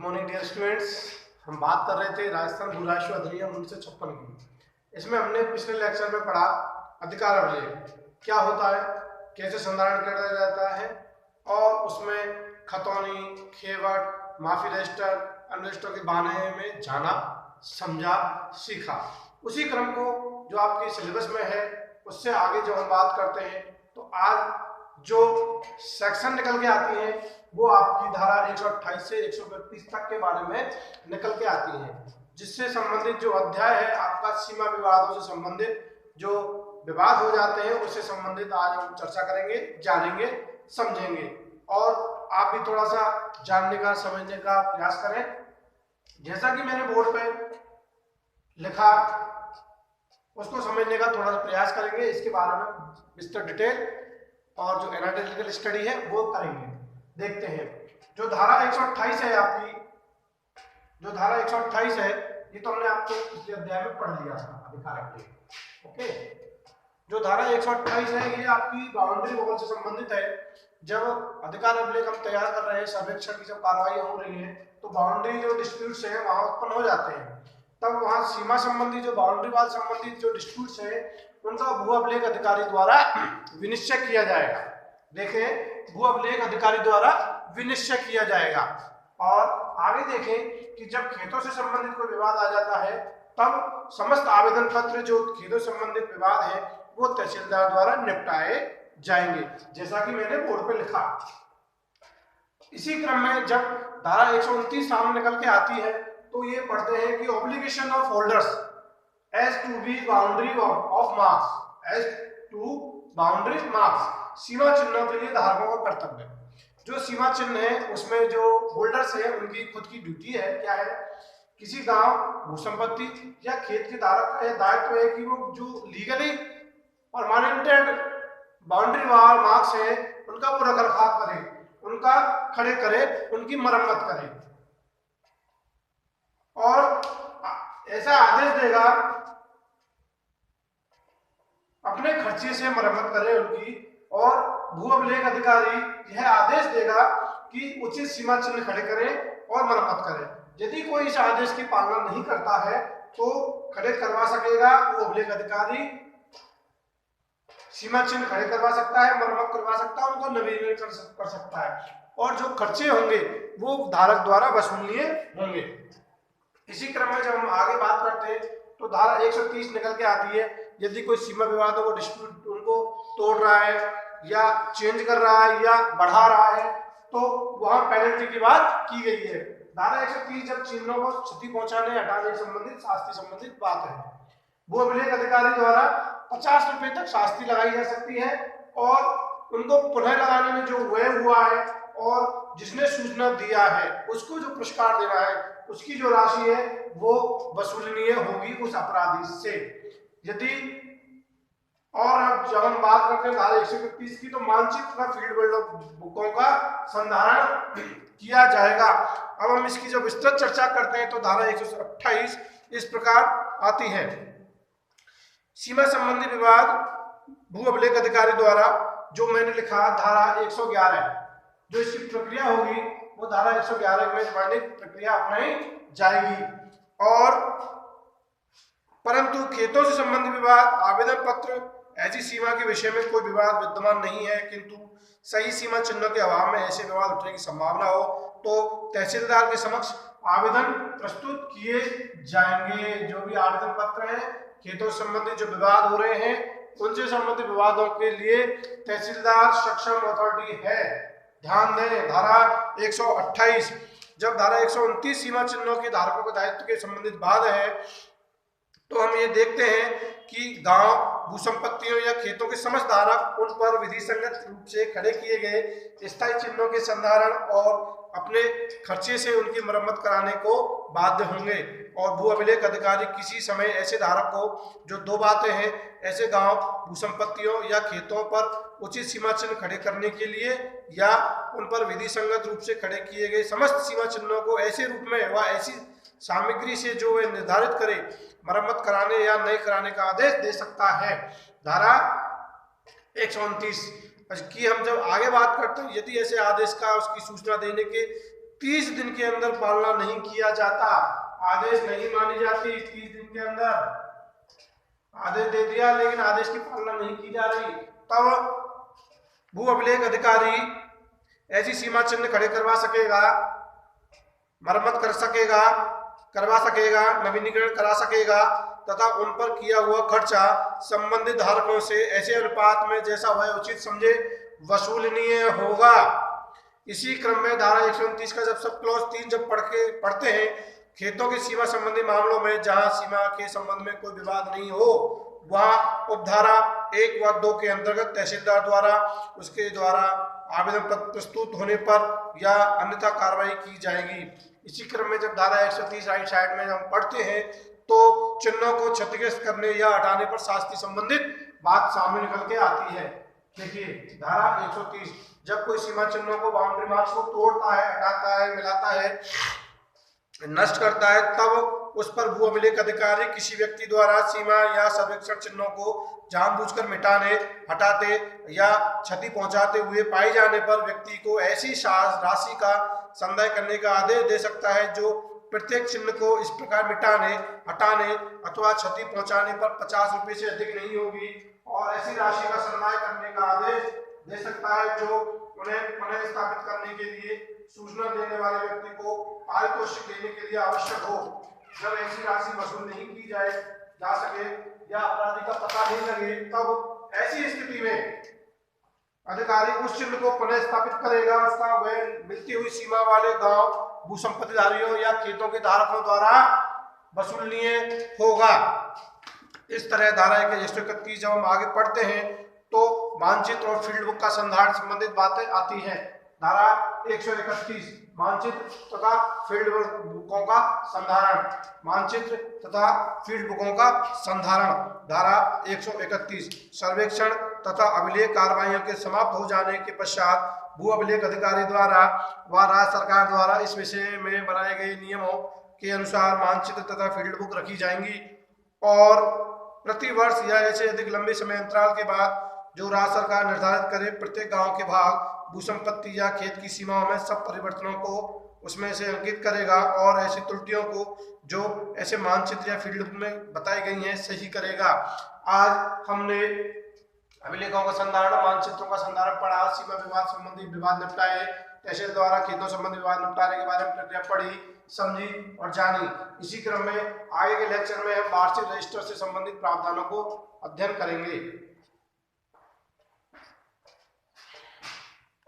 Morning dear students. हम बात कर रहे थे राजस्थान भू राजस्व अधिनियम 1956 की। इसमें हमने पिछले लेक्चर में पढ़ा अधिकार अभिलेख क्या होता है, कैसे संधारण किया जाता है और उसमें खतौनी, खेवट, माफी रजिस्टर, अनरजिस्टर के बारे में जाना, समझा, सीखा। उसी क्रम को जो आपके सिलेबस में है उससे आगे जो हम बात करते हैं, तो आज जो सेक्शन निकल के आती है वो आपकी धारा 128 से 132 तक के बारे में निकल के आती है, जिससे संबंधित जो अध्याय है आपका सीमा विवादों से संबंधित जो विवाद हो जाते हैं उससे संबंधित आज हम चर्चा करेंगे, जानेंगे, समझेंगे और आप भी थोड़ा सा जानने का, समझने का प्रयास करें। जैसा कि मैंने बोर्ड पे लिखा उसको समझने का थोड़ा सा प्रयास करेंगे। इसके बारे में विस्तृत डिटेल और जो एनालिटिकल स्टडी है वो करेंगे। देखते हैं जो धारा 128 है आपकी, जो धारा 128 है ये तो हमने आपको पिछले अध्याय में पढ़ लिया था अधिकार अभिलेख। ओके, जो धारा 128 है ये आपकी बाउंड्री वॉल से संबंधित है। जब अधिकार अभिलेख हम तैयार कर रहे हैं, सर्वेक्षण की जब कार्रवाई हो रही है तो बाउंड्री जो डिस्प्यूट्स है वहां उत्पन्न हो जाते हैं, तब वहां सीमा संबंधी जो बाउंड्री वाल संबंधित जो डिस्प्यूट्स है उनका भू अभिलेख अधिकारी द्वारा विनिश्चय किया जाएगा। देखें, भू अभिलेख अधिकारी द्वारा विनिश्चय किया जाएगा। और आगे देखें कि जब खेतों से संबंधित कोई विवाद आ जाता है तब समस्त आवेदन पत्र जो खेतों से संबंधित विवाद है वो तहसीलदार द्वारा निपटाए जाएंगे, जैसा कि मैंने बोर्ड पे लिखा। इसी क्रम में जब धारा 129 सामने निकल के आती है तो ये पढ़ते हैं कि obligation of holders as to be boundary of marks, as to boundary marks, सीमा चिन्हों के लिए धारकों का कर्तव्य। जो सीमा चिन्ह है उसमें जो होल्डर्स है उनकी खुद की ड्यूटी है, क्या है, किसी गांव भू संपत्ति या खेत के धारक का दायित्व है कि वो जो लीगली परमानेंटेड बाउंड्री वाल मार्क्स है उनका वो रखरखाव करे, उनका खड़े करे, उनकी मरम्मत करे और ऐसा आदेश देगा, अपने खर्चे से मरम्मत करे उनकी। और भू अभिलेख अधिकारी यह आदेश देगा कि उचित सीमा चिन्ह खड़े करें और मरम्मत करें। यदि कोई इस आदेश की पालना नहीं करता है तो खड़े करवा सकेगा वो अभिलेख अधिकारी, सीमा चिन्ह खड़े करवा सकता है, मरम्मत करवा सकता है, उनको नवीनीकरण कर सकता है और जो खर्चे होंगे वो धारक द्वारा वसूलनीय होंगे। इसी क्रम में जब हम आगे बात करते हैं तो धारा 130 निकल के आती है। यदि कोई सीमा विवादों को डिस्प्यूट उनको तोड़ रहा है या चेंज कर रहा है या बढ़ा रहा है तो वहां पेनल्टी की बात की गई है। धारा 130 जब चिन्हों को क्षति पहुंचाने, हटाने संबंधित शास्ति संबंधित बात है। भू अभिलेख अधिकारी द्वारा 50 रुपए तक शास्ति लगाई जा सकती है और उनको पुनः लगाने में जो व्यय हुआ है और जिसने सूचना दिया है उसको जो पुरस्कार देना है उसकी जो राशि है वो वसूलनीय होगी उस अपराधी से। यदि और अब जब हम बात करते हैं धारा 131 की, तो मानचित्र व फील्ड बुकों का संधारण किया जाएगा। अब हम इसकी जब विस्तृत चर्चा करते हैं तो धारा 128 इस प्रकार आती है। सीमा संबंधी विवाद भू अभिलेख अधिकारी द्वारा, जो मैंने लिखा धारा 111, जो इसकी प्रक्रिया होगी वो धारा 111 में वर्णित प्रक्रिया अपनाई जाएगी। और परंतु खेतों से संबंधित विवाद आवेदन पत्र ऐसी सीमा के विषय में कोई विवाद विद्यमान नहीं है, किंतु सही सीमा चिन्हों के अभाव में ऐसे विवाद उठने की संभावना हो तो तहसीलदार के समक्ष आवेदन प्रस्तुत किए जाएंगे। जो भी आवेदन पत्र है खेतों से संबंधित जो विवाद हो रहे हैं उनसे संबंधित विवादों के लिए तहसीलदार सक्षम अथॉरिटी है। ध्यान दें, धारा 128 जब धारा 129 सीमा चिन्हों के धारकों के दायित्व के संबंधित बात है तो हम ये देखते हैं कि गांव भू संपत्तियों या खेतों के समस्त धारक उन पर विधि संगत रूप से खड़े किए गए स्थायी चिन्हों के संधारण और अपने खर्चे से उनकी मरम्मत कराने को बाध्य होंगे। और भू अभिलेख अधिकारी किसी समय ऐसे धारक को, जो दो बातें हैं, ऐसे गांव भू संपत्तियों या खेतों पर उचित सीमा चिन्ह खड़े करने के लिए या उन पर विधि संगत रूप से खड़े किए गए समस्त सीमा चिन्हों को ऐसे रूप में व ऐसी सामग्री से जो वे निर्धारित करे मरम्मत कराने या नए कराने का आदेश दे सकता है। धारा 129 की हम जब आगे बात करते हैं, यदि ऐसे आदेश का उसकी सूचना देने के 30 दिन के अंदर पालना नहीं किया जाता, आदेश नहीं मानी जाती, 30 दिन के अंदर आदेश दे दिया लेकिन आदेश की पालना नहीं की जा रही, तब भू अभिलेख अधिकारी ऐसी सीमा चिन्ह खड़े करवा सकेगा, मरम्मत करवा सकेगा, नवीनीकरण करा सकेगा तथा उन पर किया हुआ खर्चा संबंधित धारकों से ऐसे अनुपात में जैसा वह उचित समझे वसूलनीय होगा। इसी क्रम में धारा 129 का जब सब क्लॉज 3 जब पढ़ते हैं, खेतों की सीमा संबंधी मामलों में जहां सीमा के संबंध में कोई विवाद नहीं हो वहां उपधारा 1 व 2 के अंतर्गत तहसीलदार द्वारा उसके द्वारा आवेदन पत्र प्रस्तुत होने पर या अन्यथा कार्रवाई की जाएगी। इसी क्रम में जब धारा 130 राइट साइड में हम पढ़ते हैं तो चिन्हों को क्षतिग्रस्त करने या हटाने पर शास्ति संबंधित बात सामने निकल के आती है। देखिए धारा 130, जब कोई सीमा चिन्हों को बाउंड्री मार्क्स को तोड़ता है, हटाता है, मिलाता है, नष्ट करता है, तब उस पर भू अभिलेख अधिकारी किसी व्यक्ति द्वारा सीमा या सर्वेक्षण चिन्हों को जानबूझकर मिटाने, हटाते या क्षति पहुंचाते हुए पाए जाने पर व्यक्ति को ऐसी राशि का संदाय करने का आदेश दे सकता है जो प्रत्येक चिन्ह को इस प्रकार मिटाने, हटाने अथवा क्षति पहुंचाने पर 50 रुपये से अधिक नहीं होगी, और ऐसी राशि का संदाय करने का आदेश दे सकता है जो उन्हें पुनः स्थापित करने के लिए सूचना देने वाले व्यक्ति को पारितोषिक देने के लिए आवश्यक हो। जब ऐसी राशि वसूल नहीं की जा सके या अपराधी का पता नहीं लगे, तब ऐसी स्थिति में अधिकारी उस चिन्ह को पुनः स्थापित करेगा, उसका वह मिलती हुई सीमा वाले गांव भू संपत्तिधारियों या खेतों के धारकों द्वारा वसूलनीय होगा। इस तरह धारा 131 जब हम आगे पढ़ते हैं तो मानचित्र और फील्ड बुक का संधारण संबंधित बातें आती हैं। धारा 131 मानचित्र तथा फील्ड बुकों का संधारण, मानचित्र तथा फील्ड बुकों का संधारण। धारा 131 सर्वेक्षण तथा अभिलेख कार्रवाइयों के समाप्त हो जाने के पश्चात भू अभिलेख अधिकारी द्वारा व राज्य सरकार द्वारा इस विषय में बनाए गए नियमों के अनुसार मानचित्र तथा फील्ड बुक रखी जाएंगी, और प्रति वर्ष या ऐसे अधिक लंबे समय अंतराल के बाद जो राज्य सरकार निर्धारित करे प्रत्येक गांव के भाग, भू संपत्ति या खेत की सीमाओं में सब परिवर्तनों को उसमें से अंकित करेगा और ऐसी त्रुटियों को जो ऐसे मानचित्र या फील्ड बुक में बताई गई हैं सही करेगा। आज हमने अभिलेखों का संधारण, मानचित्रों का संधारण पढ़ा, सीमा विवाद संबंधी विवाद निपटाए, तहसील द्वारा खेतों संबंधी विवाद निपटाने के बारे में प्रक्रिया पढ़ी, समझी और जानी। इसी क्रम में आगे के लेक्चर में हम वार्षिक रजिस्टर से संबंधित प्रावधानों को अध्ययन करेंगे।